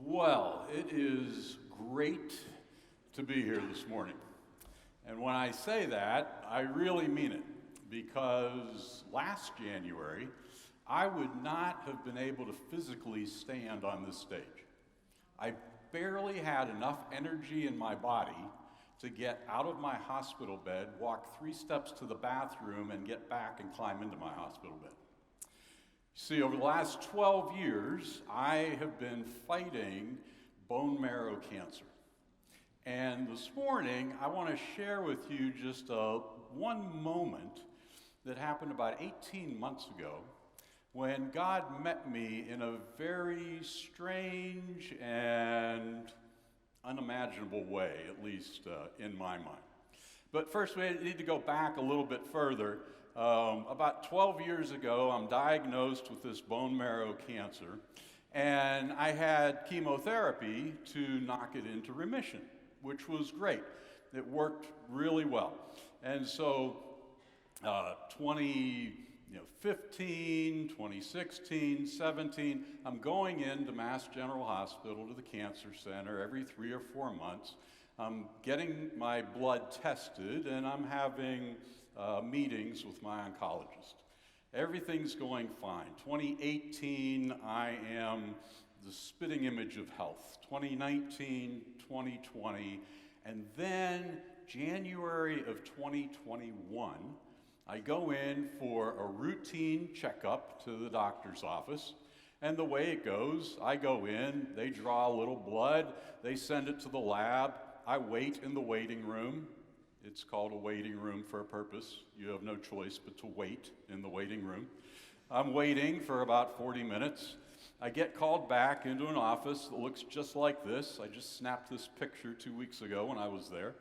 Well, it is great to be here this morning. And when I say that, I really mean it, because last January, I would not have been able to physically stand on this stage. I barely had enough energy in my body to get out of my hospital bed, walk 3 steps to the bathroom, and get back and climb into my hospital bed. See, over the last 12 years, I have been fighting bone marrow cancer. And this morning, I want to share with you just one moment that happened about 18 months ago when God met me in a very strange and unimaginable way, at least in my mind. But first, we need to go back a little bit further. About 12 years ago, I'm diagnosed with this bone marrow cancer, and I had chemotherapy to knock it into remission, which was great. It worked really well. And so 2015, 2016, 17, I'm going into Mass General Hospital to the Cancer Center every 3 or 4 months. I'm getting my blood tested, and I'm having meetings with my oncologist. Everything's going fine. 2018, I am the spitting image of health. 2019, 2020, and then January of 2021, I go in for a routine checkup to the doctor's office. And the way it goes, I go in, they draw a little blood, they send it to the lab, I wait in the waiting room. It's called a waiting room for a purpose. You have no choice but to wait in the waiting room. I'm waiting for about 40 minutes. I get called back into an office that looks just like this. I just snapped this picture 2 weeks ago when I was there.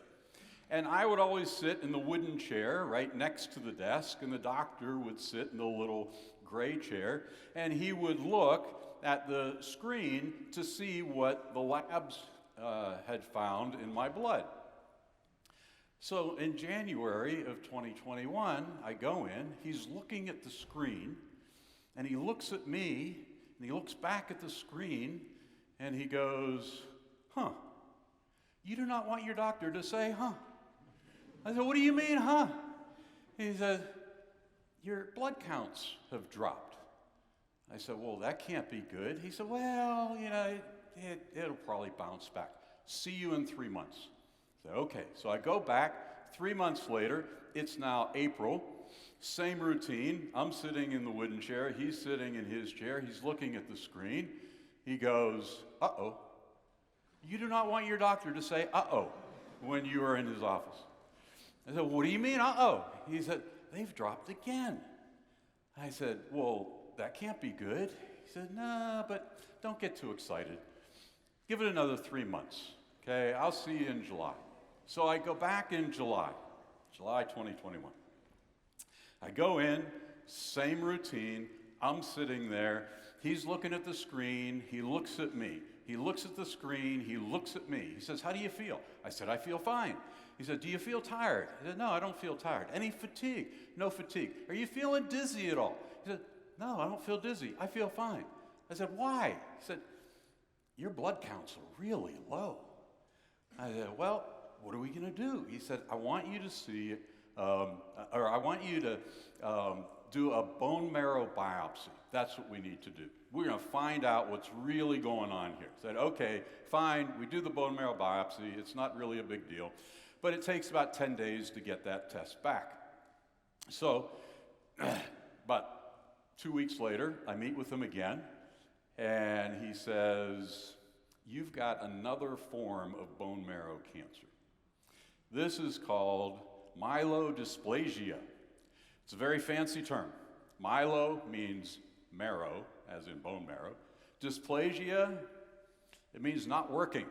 And I would always sit in the wooden chair right next to the desk, and the doctor would sit in the little gray chair, and he would look at the screen to see what the labs had found in my blood. So in January of 2021, I go in, he's looking at the screen, and he looks at me, and he looks back at the screen, and he goes, you do not want your doctor to say, I said, what do you mean, He said, your blood counts have dropped. I said, well, that can't be good. He said, well, it'll probably bounce back. See you in 3 months. I said, okay. So I go back 3 months later. It's now April. Same routine. I'm sitting in the wooden chair. He's sitting in his chair. He's looking at the screen. He goes, uh-oh. You do not want your doctor to say, uh-oh, when you are in his office. I said, what do you mean, uh-oh? He said, they've dropped again. I said, well, that can't be good. He said, nah, but don't get too excited. Give it another 3 months, okay? I'll see you in July. So I go back in July 2021. I go in, same routine. I'm sitting there. He's looking at the screen. He looks at me. He looks at the screen. He looks at me. He says, how do you feel? I said, I feel fine. He said, do you feel tired? I said, no, I don't feel tired. Any fatigue? No fatigue. Are you feeling dizzy at all? He said, no, I don't feel dizzy. I feel fine. I said, why? He said, your blood counts are really low. I said, well, what are we going to do? He said, I want you to see, I want you to do a bone marrow biopsy. That's what we need to do. We're going to find out what's really going on here. I said, okay, fine. We do the bone marrow biopsy. It's not really a big deal. But it takes about 10 days to get that test back. So, but 2 weeks later, I meet with him again, and he says, you've got another form of bone marrow cancer. This is called myelodysplasia. It's a very fancy term. Myelo means marrow, as in bone marrow. Dysplasia, it means not working.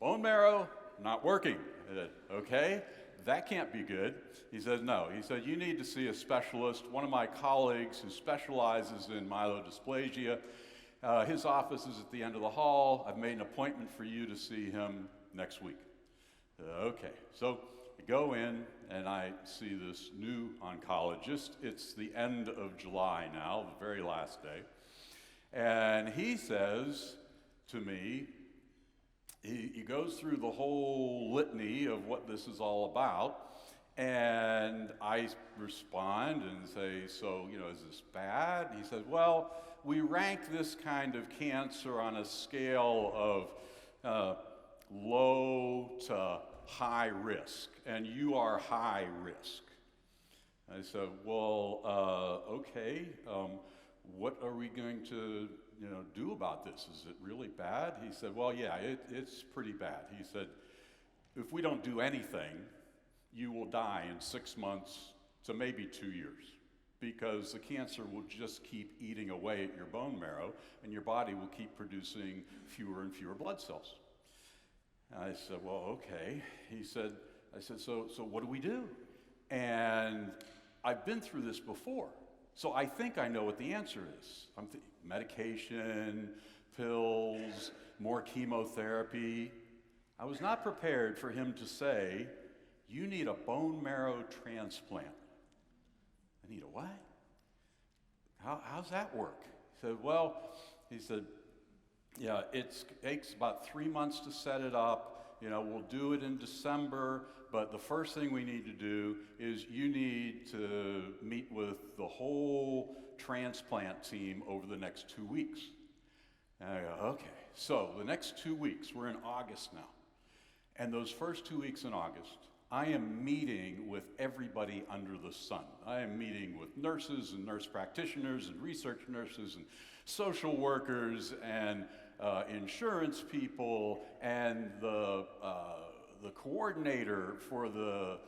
Bone marrow, not working. I said, okay, that can't be good. He said, no. He said, you need to see a specialist. One of my colleagues who specializes in myelodysplasia, his office is at the end of the hall. I've made an appointment for you to see him next week. Okay, so I go in and I see this new oncologist. It's the end of July now, the very last day. And he says to me. He goes through the whole litany of what this is all about, and I respond and say, so, is this bad? And he says, well, we rank this kind of cancer on a scale of low to high risk, and you are high risk. I said, well, okay, what are we going to do about this? Is it really bad? He said, well, yeah, it's pretty bad. He said, if we don't do anything, you will die in 6 months to maybe 2 years, because the cancer will just keep eating away at your bone marrow, and your body will keep producing fewer and fewer blood cells. And I said, well, okay. I said, so what do we do? And I've been through this before, so I think I know what the answer is. I'm thinking medication, pills, more chemotherapy. I was not prepared for him to say, you need a bone marrow transplant. I need a what? How's that work? He said, yeah, it takes about 3 months to set it up. We'll do it in December, but the first thing we need to do is you need to meet with the whole transplant team over the next 2 weeks. And I go, okay. So the next 2 weeks, we're in August now. And those first 2 weeks in August, I am meeting with everybody under the sun. I am meeting with nurses and nurse practitioners and research nurses and social workers and insurance people and the coordinator for the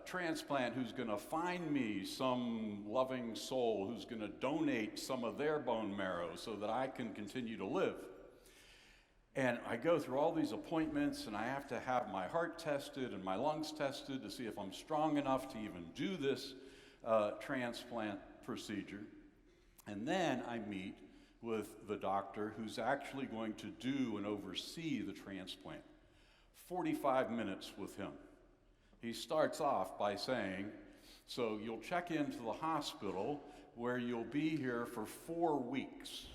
transplant who's going to find me some loving soul who's going to donate some of their bone marrow so that I can continue to live. And I go through all these appointments, and I have to have my heart tested and my lungs tested to see if I'm strong enough to even do this transplant procedure. And then I meet with the doctor who's actually going to do and oversee the transplant. 45 minutes with him. He starts off by saying, so you'll check into the hospital where you'll be here for 4 weeks.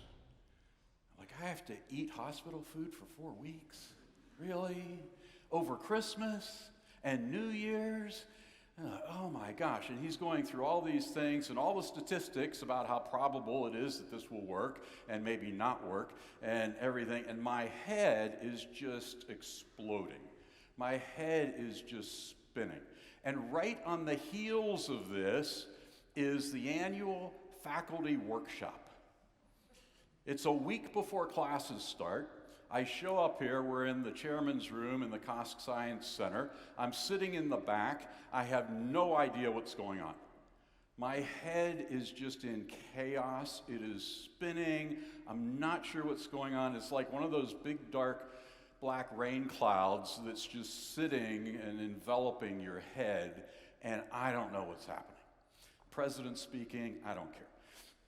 Like, I have to eat hospital food for 4 weeks? Really? Over Christmas and New Year's? Oh my gosh. And he's going through all these things and all the statistics about how probable it is that this will work and maybe not work and everything. And my head is just exploding. My head is just spinning. And right on the heels of this is the annual faculty workshop. It's a week before classes start. I show up here, we're in the chairman's room in the Kosk Science Center. I'm sitting in the back. I have no idea what's going on. My head is just in chaos. It is spinning. I'm not sure what's going on. It's like one of those big, dark, black rain clouds that's just sitting and enveloping your head, and I don't know what's happening. President's speaking, I don't care.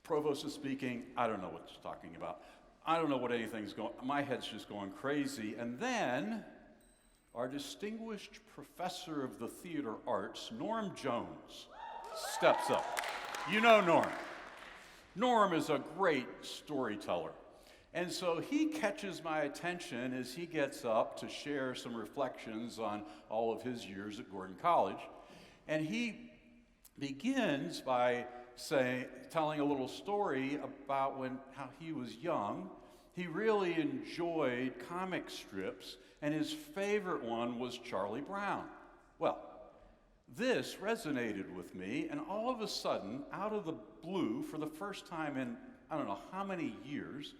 Provost is speaking, I don't know what he's talking about. I don't know what anything's going on. My head's just going crazy. And then our distinguished professor of the theater arts, Norm Jones, steps up. You know Norm. Norm is a great storyteller. And so he catches my attention as he gets up to share some reflections on all of his years at Gordon College. And he begins by telling a little story about how he was young. He really enjoyed comic strips, and his favorite one was Charlie Brown. Well, this resonated with me, and all of a sudden, out of the blue, for the first time in I don't know how many years,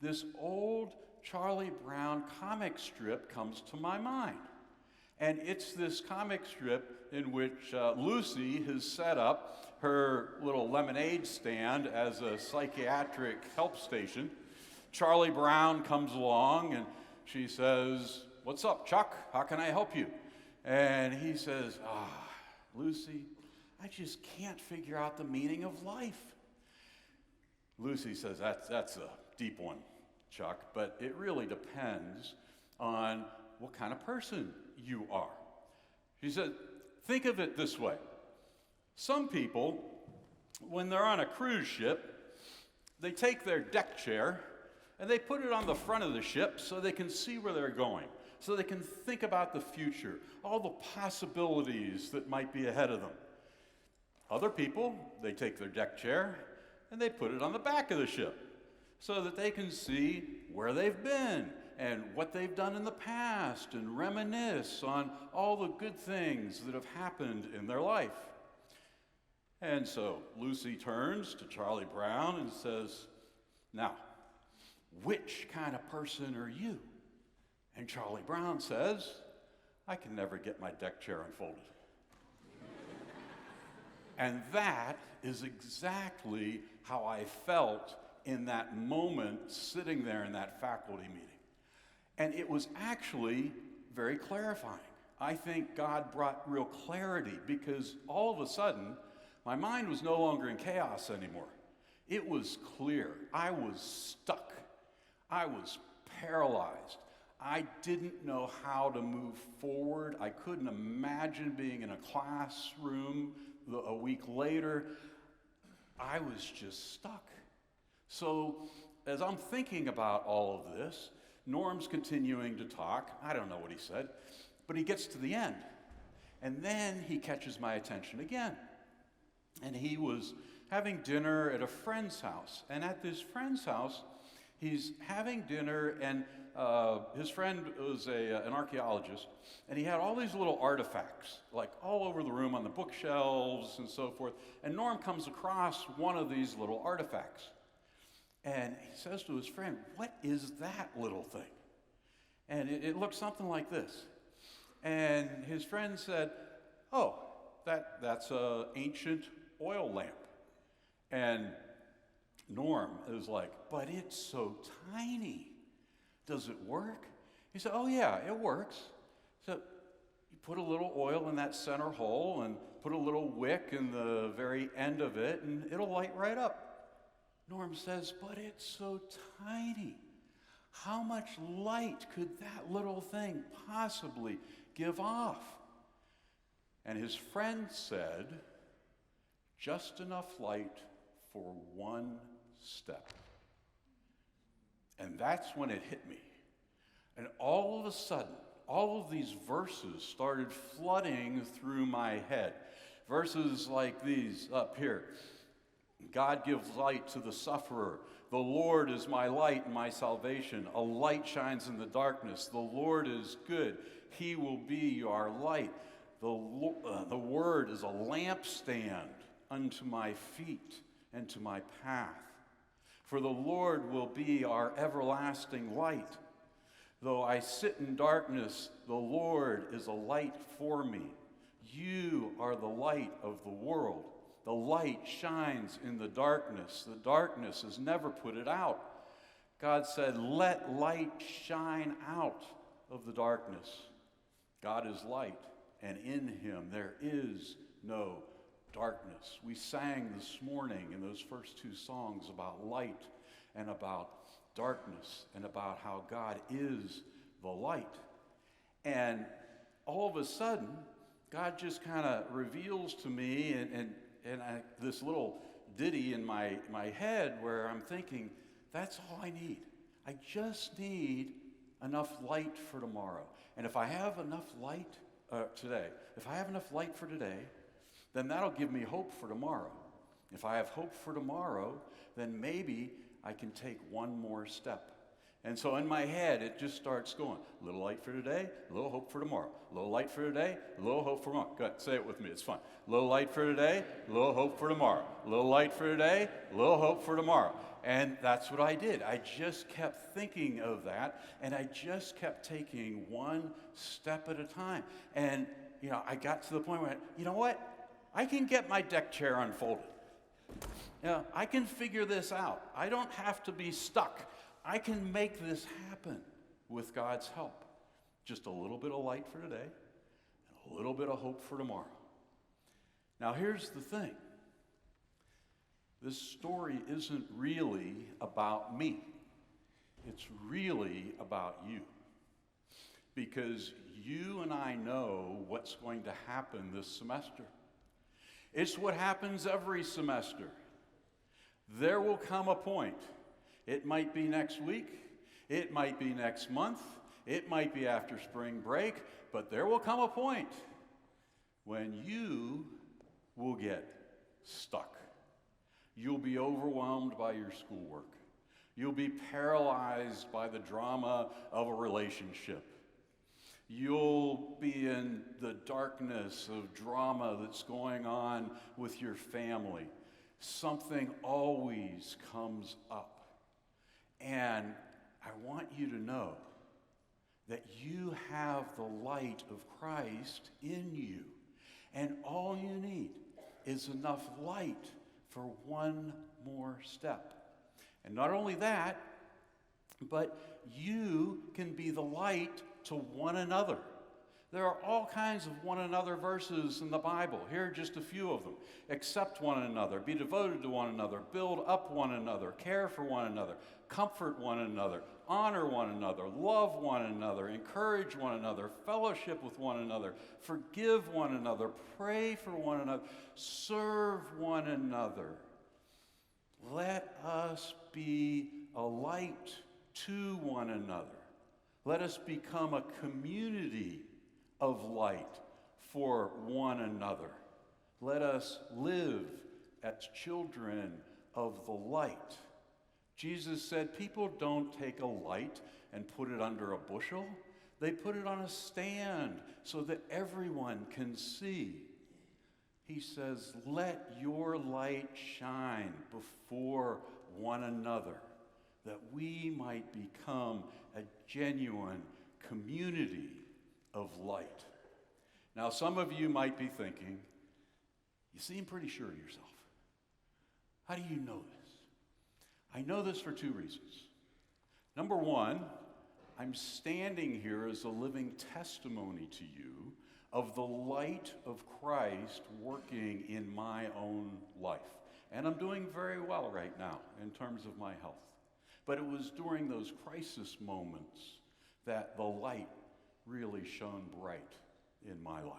this old Charlie Brown comic strip comes to my mind. And it's this comic strip in which Lucy has set up her little lemonade stand as a psychiatric help station. Charlie Brown comes along and she says, "What's up, Chuck? How can I help you?" And he says, Lucy, I just can't figure out the meaning of life. Lucy says, that's a deep one, Chuck, but it really depends on what kind of person you are. She said, think of it this way. Some people, when they're on a cruise ship, they take their deck chair And they put it on the front of the ship so they can see where they're going, so they can think about the future, all the possibilities that might be ahead of them. Other people, they take their deck chair and they put it on the back of the ship so that they can see where they've been and what they've done in the past and reminisce on all the good things that have happened in their life. And so Lucy turns to Charlie Brown and says, "Now, which kind of person are you?" And Charlie Brown says, "I can never get my deck chair unfolded." And that is exactly how I felt in that moment sitting there in that faculty meeting. And it was actually very clarifying. I think God brought real clarity because all of a sudden, my mind was no longer in chaos anymore. It was clear. I was stuck. I was paralyzed. I didn't know how to move forward. I couldn't imagine being in a classroom a week later. I was just stuck. So as I'm thinking about all of this, Norm's continuing to talk. I don't know what he said, but he gets to the end. And then he catches my attention again. And he was having dinner at a friend's house. And at this friend's house, he's having dinner, and his friend was an archaeologist, and he had all these little artifacts, like all over the room on the bookshelves and so forth. And Norm comes across one of these little artifacts. And he says to his friend, "What is that little thing?" And it looks something like this. And his friend said, "Oh, that's an ancient oil lamp." And Norm is like, "But it's so tiny. Does it work?" He said, "Oh yeah, it works." So you put a little oil in that center hole and put a little wick in the very end of it, and it'll light right up. Norm says, "But it's so tiny. How much light could that little thing possibly give off?" And his friend said, "Just enough light for one step." And that's when it hit me. And all of a sudden, all of these verses started flooding through my head. Verses like these up here. God gives light to the sufferer. The Lord is my light and my salvation. A light shines in the darkness. The Lord is good. He will be our light. The word is a lampstand unto my feet and to my path. For the Lord will be our everlasting light. Though I sit in darkness, the Lord is a light for me. You are the light of the world. The light shines in the darkness. The darkness has never put it out. God said, "Let light shine out of the darkness." God is light, and in him there is no darkness. We sang this morning in those first two songs about light and about darkness and about how God is the light. And all of a sudden, God just kind of reveals to me this little ditty in my head where I'm thinking, that's all I need. I just need enough light for tomorrow. And if I have enough light for today, then that'll give me hope for tomorrow. If I have hope for tomorrow, then maybe I can take one more step. And so in my head, it just starts going. A little light for today, a little hope for tomorrow. A little light for today, a little hope for tomorrow. Go ahead, say it with me, it's fun. A little light for today, a little hope for tomorrow. A little light for today, a little hope for tomorrow. And that's what I did. I just kept thinking of that, and I just kept taking one step at a time. And, I got to the point where, you know what? I can get my deck chair unfolded. I can figure this out. I don't have to be stuck. I can make this happen with God's help. Just a little bit of light for today, and a little bit of hope for tomorrow. Now here's the thing. This story isn't really about me. It's really about you. Because you and I know what's going to happen this semester. It's what happens every semester. There will come a point It might be next week. It might be next month. It might be after spring break. But there will come a point when you will get stuck. You'll be overwhelmed by your schoolwork. You'll be paralyzed by the drama of a relationship. You'll be in the darkness of drama that's going on with your family. Something always comes up. And I want you to know that you have the light of Christ in you. And all you need is enough light for one more step. And not only that, but you can be the light to one another. There are all kinds of one another verses in the Bible. Here are just a few of them. Accept one another, be devoted to one another, build up one another, care for one another, comfort one another, honor one another, love one another, encourage one another, fellowship with one another, forgive one another, pray for one another, serve one another. Let us be a light to one another. Let us become a community of light for one another. Let us live as children of the light. Jesus said people don't take a light and put it under a bushel. They put it on a stand so that everyone can see. He says, let your light shine before one another, that we might become a genuine community of light. Now, some of you might be thinking, you seem pretty sure of yourself. How do you know this? I know this for two reasons. Number one, I'm standing here as a living testimony to you of the light of Christ working in my own life. And I'm doing very well right now in terms of my health. But it was during those crisis moments that the light really shone bright in my life.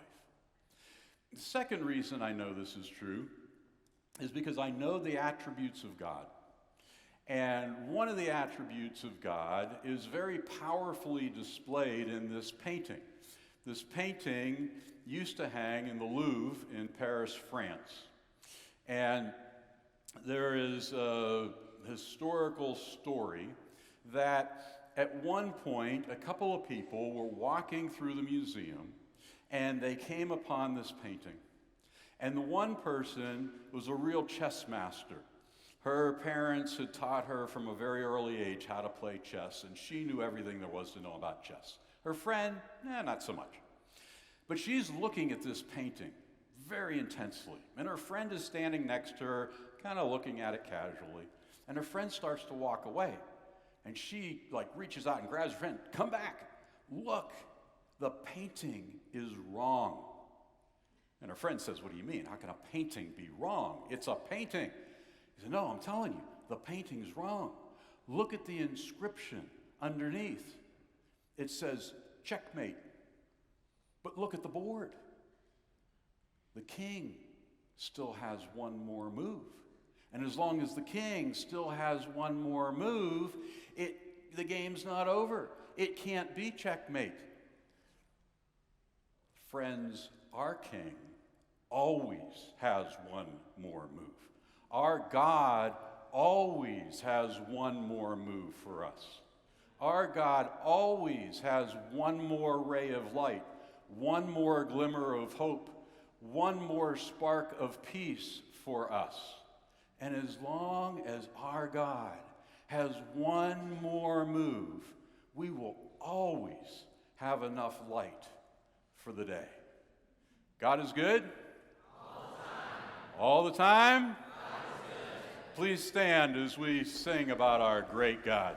The second reason I know this is true is because I know the attributes of God. And one of the attributes of God is very powerfully displayed in this painting. This painting used to hang in the Louvre in Paris, France. And there is a historical story that at one point a couple of people were walking through the museum and they came upon this painting. And the one person was a real chess master. Her parents had taught her from a very early age how to play chess, and she knew everything there was to know about chess. Her friend, not so much. But she's looking at this painting very intensely, and her friend is standing next to her, kind of looking at it casually, and her friend starts to walk away, and she reaches out and grabs her friend. Come back, look, the painting is wrong. And her friend says, what do you mean? How can a painting be wrong? It's a painting. He said, no, I'm telling you, the painting's wrong. Look at the inscription underneath. It says, checkmate. But look at the board. The king still has one more move. And as long as the king still has one more move, the game's not over. It can't be checkmate. Friends, our king always has one more move. Our God always has one more move for us. Our God always has one more ray of light, one more glimmer of hope, one more spark of peace for us. And as long as our God has one more move, we will always have enough light for the day. God is good? All the time? Please stand as we sing about our great God.